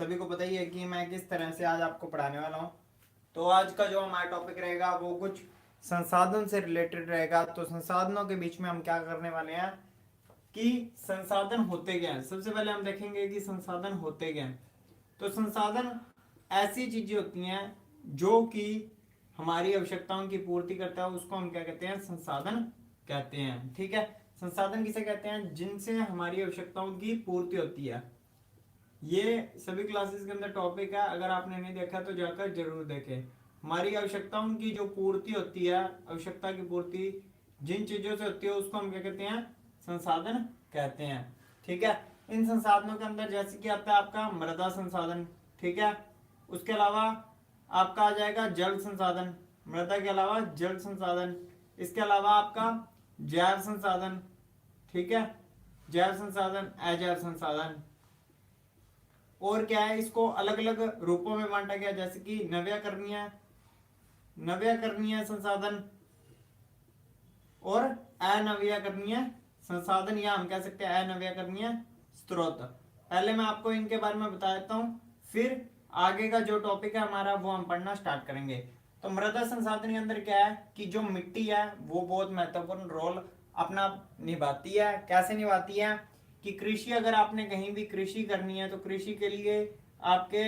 सभी को पता ही है कि मैं किस तरह से आज आपको पढ़ाने वाला हूँ। तो आज का जो हमारा टॉपिक रहेगा वो कुछ संसाधन से रिलेटेड रहेगा। तो संसाधनों के बीच में हम क्या करने वाले हैं कि संसाधन होते क्या हैं। सबसे पहले हम देखेंगे कि संसाधन होते क्या हैं। तो संसाधन ऐसी चीजें होती हैं जो कि हमारी आवश्यकताओं की पूर्ति करता है, उसको हम क्या कहते हैं, संसाधन कहते हैं। ठीक है, संसाधन किसे कहते हैं, जिनसे हमारी आवश्यकताओं की पूर्ति होती है। ये सभी क्लासेस के अंदर टॉपिक है, अगर आपने नहीं देखा तो जाकर जरूर देखें। हमारी आवश्यकताओं की जो पूर्ति होती है, आवश्यकता की पूर्ति जिन चीजों से होती है उसको हम क्या कहते हैं, संसाधन कहते हैं। ठीक है, इन संसाधनों के अंदर जैसे कि आता है आपका मृदा संसाधन। ठीक है, उसके अलावा आपका आ जाएगा जल संसाधन, मृदा के अलावा जल संसाधन। इसके अलावा आपका जैव संसाधन। ठीक है, जैव संसाधन, अजैव संसाधन। और क्या है, इसको अलग अलग रूपों में बांटा गया, जैसे कि नव्यकरणीय नव्यकरणीय संसाधन और अनव्यकरणीय संसाधन, या हम कह सकते हैं अनव्यकरणीय स्रोत। पहले मैं आपको इनके बारे में बता देता हूं, फिर आगे का जो टॉपिक है हमारा वो हम पढ़ना स्टार्ट करेंगे। तो मृदा संसाधन के अंदर क्या है कि जो मिट्टी है वो बहुत महत्वपूर्ण रोल अपना निभाती है। कैसे निभाती है कि कृषि, अगर आपने कहीं भी कृषि करनी है तो कृषि के लिए आपके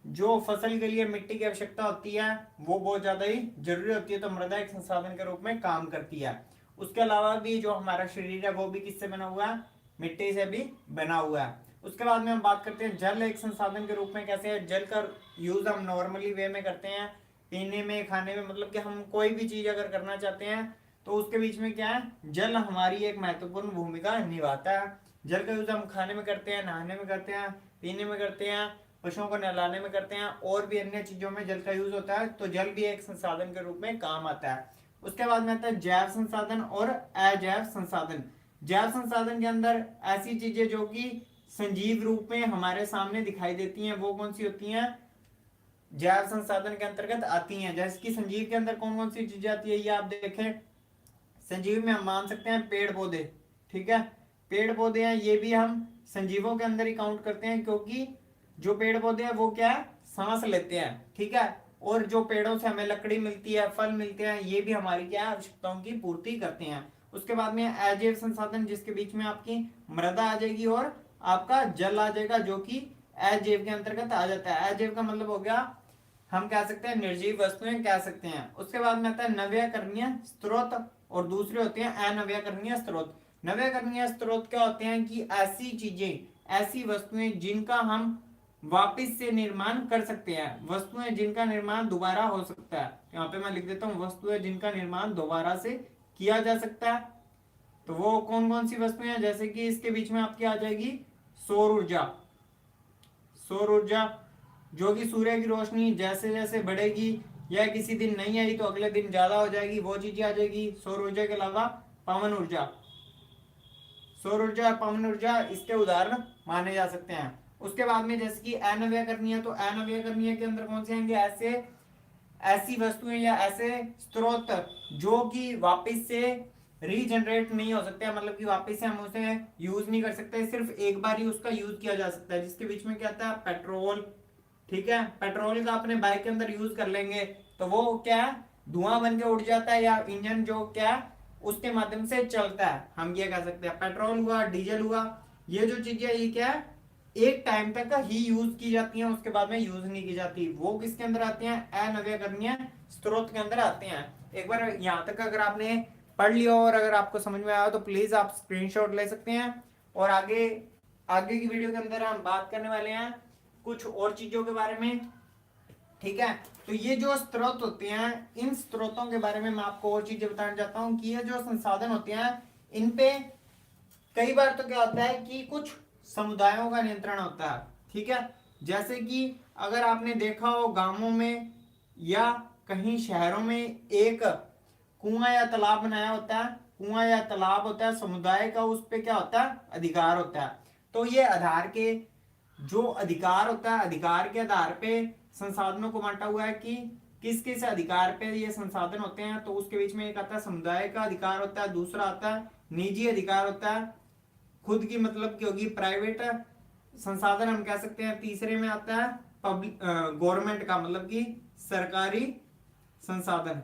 जो फसल के लिए मिट्टी की आवश्यकता होती है वो बहुत ज्यादा ही जरूरी होती है। तो मृदा एक संसाधन के रूप में काम करती है। उसके अलावा भी जो हमारा शरीर है वो भी किससे बना हुआ है, मिट्टी से भी बना हुआ है। उसके बाद में हम बात करते हैं जल एक संसाधन के रूप में कैसे है। जल का यूज हम नॉर्मली वे में करते हैं, पीने में, खाने में, मतलब कि हम कोई भी चीज अगर करना चाहते हैं तो उसके बीच में क्या है, जल हमारी एक महत्वपूर्ण भूमिका निभाता है। जल का यूज हम खाने में करते हैं, नहाने में करते हैं, पीने में करते हैं, पशुओं को नहलाने में करते हैं, और भी अन्य चीजों में जल का यूज होता है। तो जल भी एक संसाधन के रूप में काम आता है। उसके बाद में आता है जैव संसाधन और अजैव संसाधन। जैव संसाधन के अंदर ऐसी चीजें जो कि संजीव रूप में हमारे सामने दिखाई देती हैं वो कौन सी होती हैं, जैव संसाधन के अंतर्गत आती हैं। जैसे कि संजीव के अंदर कौन कौन सी चीजें आती है ये आप देखें। संजीव में हम मान सकते हैं पेड़ पौधे। ठीक है, पेड़ पौधे हैं, ये भी हम संजीवों के अंदर ही काउंट करते हैं, क्योंकि जो पेड़ पौधे हैं वो क्या है, सांस लेते हैं। ठीक है, और जो पेड़ों से हमें लकड़ी मिलती है, फल मिलते हैं, ये भी हमारी क्या है, आवश्यकताओं की पूर्ति करते हैं। उसके बाद में अजैव संसाधन, जिसके बीच में आपकी मृदा आ जाएगी और आपका जल आ जाएगा, जो कि अजैव के अंतर्गत आ जाता है। अजैव का मतलब हो गया, हम कह सकते हैं निर्जीव वस्तुएं कह सकते हैं। उसके बाद में आता है नव्यकरणीय स्रोत, और दूसरे होते हैं अनव्यकरणीय स्रोत। नव्यकरणीय स्रोत क्या होते हैं कि ऐसी चीजें, ऐसी वस्तुएं जिनका हम वापस से निर्माण कर सकते हैं, वस्तुएं जिनका निर्माण दोबारा हो सकता है। यहाँ पे मैं लिख देता हूँ, वस्तुएं जिनका निर्माण दोबारा से किया जा सकता है। तो वो कौन कौन सी वस्तुएं हैं, जैसे कि इसके बीच में आपकी आ जाएगी सौर ऊर्जा। सौर ऊर्जा जो कि सूर्य की रोशनी जैसे जैसे बढ़ेगी, या किसी दिन नहीं आई तो अगले दिन ज्यादा हो जाएगी, वो चीजें आ जाएगी सौर ऊर्जा के अलावा। पवन ऊर्जा, सौर ऊर्जा, पवन ऊर्जा इसके उदाहरण माने जा सकते हैं। उसके बाद में जैसे कि अनव्यकरणीय, तो अनव्यकरणीय के अंदर कौन से आएंगे, ऐसे ऐसी वस्तुएं या ऐसे स्रोत जो कि वापस से रीजनरेट नहीं हो सकते, मतलब कि वापस से हम उसे यूज नहीं कर सकते, सिर्फ एक बार ही उसका यूज किया जा सकता है। जिसके बीच में क्या आता है, पेट्रोल। ठीक है, पेट्रोल का अपने बाइक के अंदर यूज कर लेंगे तो वो क्या है, धुआं बन के उड़ जाता है, या इंजन जो क्या है उसके माध्यम से चलता है, हम ये कह सकते हैं। पेट्रोल हुआ, डीजल हुआ, ये जो चीजें ये क्या है, एक टाइम तक ही यूज की जाती हैं, उसके बाद में यूज नहीं की जाती। वो किसके अंदर आते हैं, अनव्यकरणीय स्रोत के अंदर आते हैं। एक बार यहाँ तक अगर आपने पढ़ लिया और अगर आपको समझ में आया तो प्लीज आप स्क्रीनशॉट ले सकते हैं। और आगे आगे की वीडियो के अंदर हम बात करने वाले हैं कुछ और चीजों के बारे में। ठीक है, तो ये जो स्रोत होते हैं, इन स्रोतों के बारे में मैं आपको और चीजें बताना चाहता हूँ कि ये जो संसाधन होते हैं इन पे कई बार तो क्या होता है कि कुछ समुदायों का नियंत्रण होता है। ठीक है, जैसे कि अगर आपने देखा हो गांवों में या कहीं शहरों में एक कुआं या तालाब बनाया होता है, कुआं या तालाब होता है समुदाय का, उस पे क्या होता है, अधिकार होता है। तो ये आधार के जो अधिकार होता है, अधिकार के आधार पे संसाधनों को बांटा हुआ है कि किस किस अधिकार पे ये संसाधन होते हैं। तो उसके बीच में एक आता है समुदाय का अधिकार होता है, दूसरा आता है निजी अधिकार होता है, खुद की मतलब की होगी प्राइवेट संसाधन हम कह सकते हैं। तीसरे में आता है पब्लिक गवर्नमेंट का, मतलब कि सरकारी संसाधन,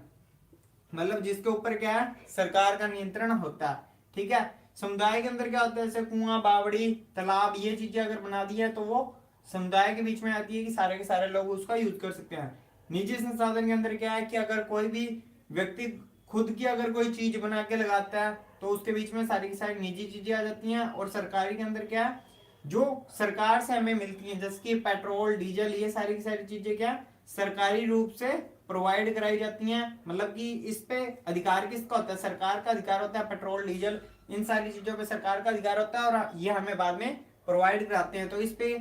मतलब जिसके ऊपर क्या है, सरकार का नियंत्रण होता है। ठीक है। समुदाय के अंदर क्या होता है, जैसे कुआं, बावड़ी, तालाब, ये चीजें अगर बना दी है तो वो समुदाय के बीच में आती है कि सारे के सारे लोग उसका यूज कर सकते हैं। निजी संसाधन के अंदर क्या है कि अगर कोई भी व्यक्ति खुद की अगर कोई चीज बना के लगाता है तो उसके बीच में सारी की सारी निजी चीजें आ जाती हैं। और सरकारी के अंदर क्या है, जो सरकार से हमें मिलती हैं, जैसे कि पेट्रोल, डीजल, ये सारी की सारी चीजें क्या सरकारी रूप से प्रोवाइड कराई जाती हैं। मतलब कि इस पे अधिकार किसका होता है, सरकार का अधिकार होता है। पेट्रोल, डीजल, इन सारी चीजों पे सरकार का अधिकार होता है और ये हमें बाद में प्रोवाइड कराते हैं। तो इस पे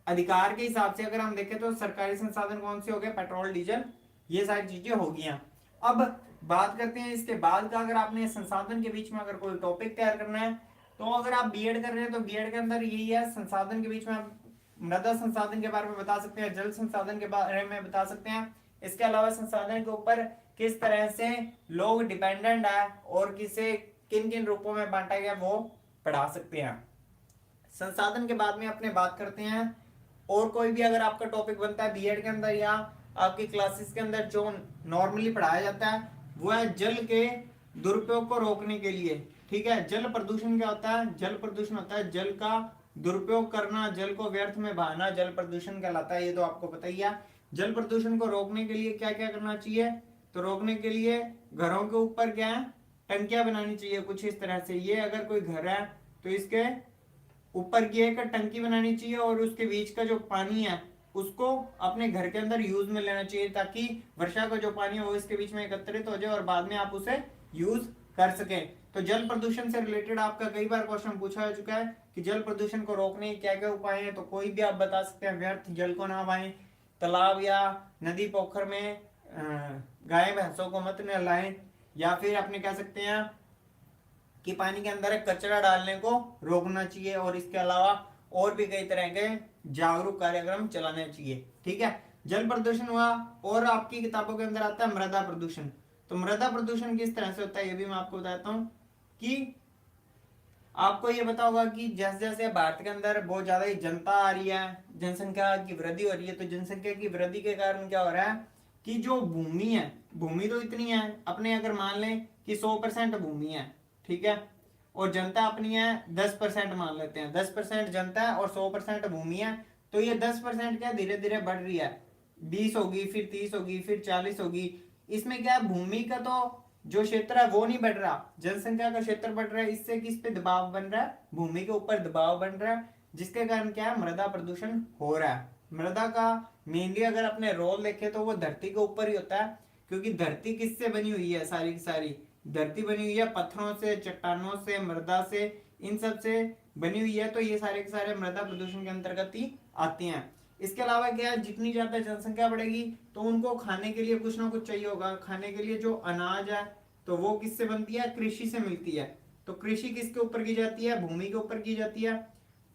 अधिकार के हिसाब से अगर हम देखें तो सरकारी संसाधन कौन से हो गए, पेट्रोल, डीजल, ये सारी चीजें होगी। अब बात करते हैं इसके बाद का। अगर आपने संसाधन के बीच में अगर कोई टॉपिक तैयार करना है, तो अगर आप बीएड कर रहे हैं तो बीएड के अंदर यही है, संसाधन के बीच में आप मृदा संसाधन के बारे में बता सकते हैं, जल संसाधन के बारे में बता सकते हैं। इसके अलावा संसाधन के ऊपर किस तरह से लोग डिपेंडेंट है और किसे किन किन रूपों में बांटा गया वो पढ़ा सकते हैं। संसाधन के बाद में अपने बात करते हैं और कोई भी अगर आपका टॉपिक बनता है बीएड के अंदर या आपकी क्लासेस के अंदर जो नॉर्मली पढ़ाया जाता है, वो है जल के दुरुपयोग को रोकने के लिए। ठीक है। जल प्रदूषण क्या होता है, जल प्रदूषण होता है जल का दुरुपयोग करना, जल को व्यर्थ में बहाना, जल प्रदूषण कहलाता है। ये तो आपको पता ही है। जल प्रदूषण को रोकने के लिए क्या क्या करना चाहिए, तो रोकने के लिए घरों के ऊपर क्या है, टंकियां बनानी चाहिए कुछ इस तरह से। ये अगर कोई घर है तो इसके ऊपर की एक टंकी बनानी चाहिए और उसके बीच का जो पानी है उसको अपने घर के अंदर यूज में लेना चाहिए, ताकि वर्षा का जो पानी है वो इसके बीच में एकत्रित हो जाए और बाद में आप उसे यूज कर सकें। तो जल प्रदूषण से रिलेटेड आपका कई बार क्वेश्चन पूछा जा चुका है कि जल प्रदूषण को रोकने के क्या क्या उपाय हैं, तो कोई भी आप बता सकते हैं। व्यर्थ जल को ना बहाएं, तालाब या नदी पोखर में गाय भैंसों को मत नहलाएं, या फिर अपने कह सकते हैं कि पानी के अंदर कचरा डालने को रोकना चाहिए। और इसके अलावा और भी कई तरह के जागरूक कार्यक्रम चलाने चाहिए। ठीक है। जल प्रदूषण हुआ। और आपकी किताबों के अंदर आता है मृदा प्रदूषण। तो मृदा प्रदूषण किस तरह से होता है ये भी मैं आपको बताता हूँ कि आपको ये पता होगा कि जैसे जैसे भारत के अंदर बहुत ज्यादा ही जनता आ रही है, जनसंख्या की वृद्धि हो रही है, तो जनसंख्या की वृद्धि के कारण क्या हो रहा है कि जो भूमि है, भूमि तो इतनी है अपने, अगर मान लें कि 100% भूमि है, ठीक है, और जनता अपनी है 10% मान लेते हैं, 10% जनता है और 100% भूमि है, तो ये 10% क्या धीरे धीरे बढ़ रही है, 20 होगी, फिर 30 होगी, फिर 40 होगी। इसमें क्या है, भूमि का तो जो क्षेत्र है वो नहीं बढ़ रहा, जनसंख्या का क्षेत्र बढ़ रहा है। इससे किस पे दबाव बन रहा है, भूमि के ऊपर दबाव बन रहा है, जिसके कारण क्या है, मृदा प्रदूषण हो रहा है। मृदा का मेनली अगर अपने रोल देखें तो वो धरती के ऊपर ही होता है, क्योंकि धरती किससे बनी हुई है, सारी की सारी धरती बनी हुई है पत्थरों से, चट्टानों से, मृदा से, इन सब से बनी हुई है। तो ये सारे के सारे मृदा प्रदूषण के अंतर्गत ही आते हैं। इसके अलावा क्या है, जितनी ज्यादा जनसंख्या बढ़ेगी तो उनको खाने के लिए कुछ ना कुछ चाहिए होगा। खाने के लिए जो अनाज है तो वो किससे बनती है, कृषि से मिलती है। तो कृषि किसके ऊपर की जाती है, भूमि के ऊपर की जाती है।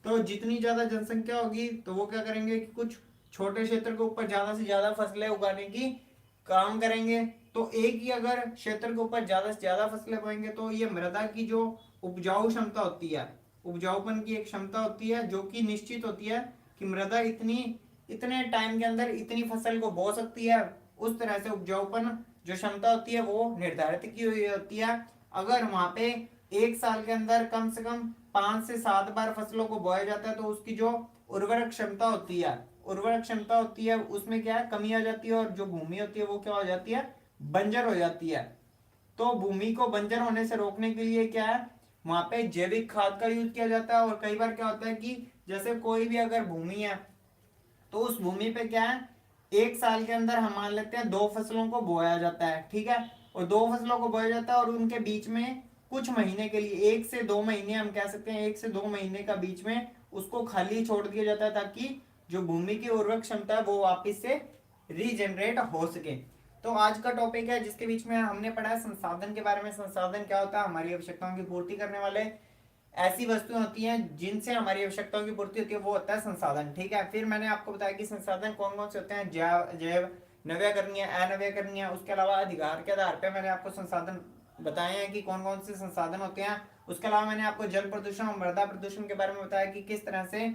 तो जितनी ज्यादा जनसंख्या होगी तो वो क्या करेंगे कि कुछ छोटे क्षेत्र के ऊपर ज्यादा से ज्यादा फसलें उगाने की काम करेंगे। तो एक ही अगर क्षेत्र के ऊपर ज्यादा से ज्यादा फसलें बोएंगे तो ये मृदा की जो उपजाऊ क्षमता होती है, उपजाऊपन की एक क्षमता होती है जो कि निश्चित होती है कि मृदा इतनी इतने टाइम के अंदर इतनी फसल को बो सकती है, उस तरह से उपजाऊपन जो क्षमता होती है वो निर्धारित की हुई होती है। अगर वहां पे एक साल के अंदर कम से कम 5 से 7 बार फसलों को बोया जाता है तो उसकी जो उर्वरक क्षमता होती है, उर्वरक क्षमता होती है उसमें क्या है, कमी आ जाती है, और जो भूमि होती है वो क्या हो जाती है, बंजर हो जाती है। तो भूमि को बंजर होने से रोकने के लिए क्या है, वहां पे जैविक खाद का यूज किया जाता है। और कई बार क्या होता है कि जैसे कोई भी अगर भूमि है तो उस भूमि पे क्या है, एक साल के अंदर हम मान लेते हैं 2 फसलों को बोया जाता है, ठीक है, और 2 फसलों को बोया जाता है और उनके बीच में कुछ महीने के लिए 1 से 2 महीने हम कह सकते हैं, 1 से 2 महीने का बीच में उसको खाली छोड़ दिया जाता है, ताकि जो भूमि की उर्वरक क्षमता है वो वापिस से रीजनरेट हो सके। तो आज का टॉपिक है जिसके बीच में हमने पढ़ा है संसाधन के बारे में। संसाधन क्या होता है, हमारी आवश्यकताओं की पूर्ति करने वाले ऐसी वस्तुएं होती हैं जिनसे हमारी आवश्यकताओं की पूर्ति होती है, वो होता है संसाधन। ठीक है। फिर मैंने आपको बताया कि संसाधन कौन कौन से होते हैं, जैव, नव्यकरणीय, अनव्यकरणीय। उसके अलावा अधिकार के आधार पर मैंने आपको संसाधन बताए हैं कि कौन कौन से संसाधन होते हैं। उसके अलावा मैंने आपको जल प्रदूषण और मृदा प्रदूषण के बारे में बताया कि किस तरह से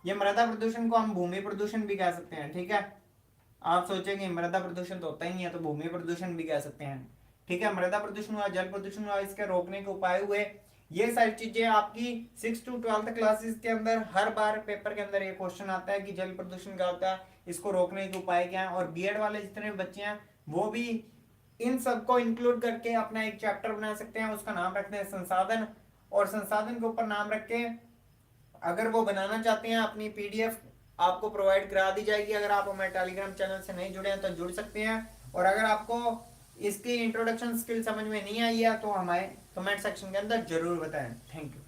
ये मृदा प्रदूषण को हम भूमि प्रदूषण भी कह सकते हैं, ठीक है। आप सोचेंगे मृदा प्रदूषण तो होता ही नहीं है, तो भूमि प्रदूषण भी कह सकते हैं, ठीक है। मृदा प्रदूषण हुआ, जल प्रदूषण हुआ, इसके रोकने के उपाय हुए। ये सारी चीजें आपकी 6 to 12 क्लासेस के अंदर हर बार पेपर के अंदर ये क्वेश्चन आता है कि जल प्रदूषण क्या होता है, इसको रोकने के उपाय क्या है। और बीएड वाले जितने बच्चे हैं वो भी इन सबको इंक्लूड करके अपना एक चैप्टर बना सकते हैं, उसका नाम रखते हैं संसाधन। और संसाधन के ऊपर नाम रख के अगर वो बनाना चाहते हैं अपनी पीडीएफ आपको प्रोवाइड करा दी जाएगी। अगर आप हमारे टेलीग्राम चैनल से नहीं जुड़े हैं तो जुड़ सकते हैं। और अगर आपको इसकी इंट्रोडक्शन स्किल समझ में नहीं आई है तो हमारे कमेंट सेक्शन के अंदर जरूर बताएं। Thank you.